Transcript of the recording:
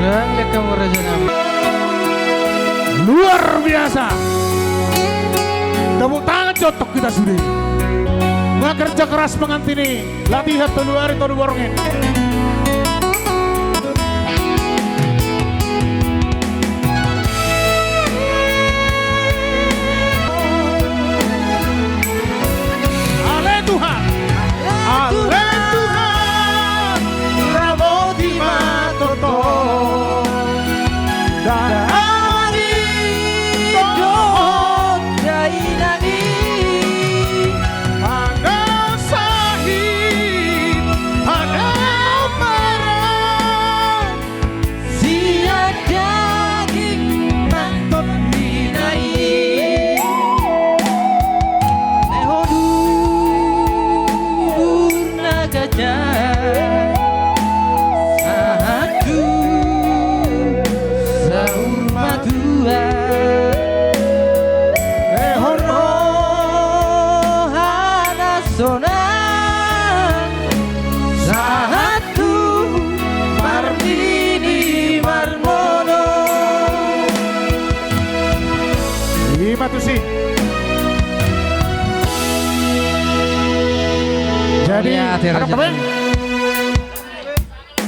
Kurang lekam warajana. Luar biasa. Tepuk tangan cotok kita sudah. Nggak kerja keras mengantini. Latihan tolu hari tolu borongin. Ale Tuhan. Ale Tuhan. Ramo di matoto. Dan sih. Jadi, Ya, apa?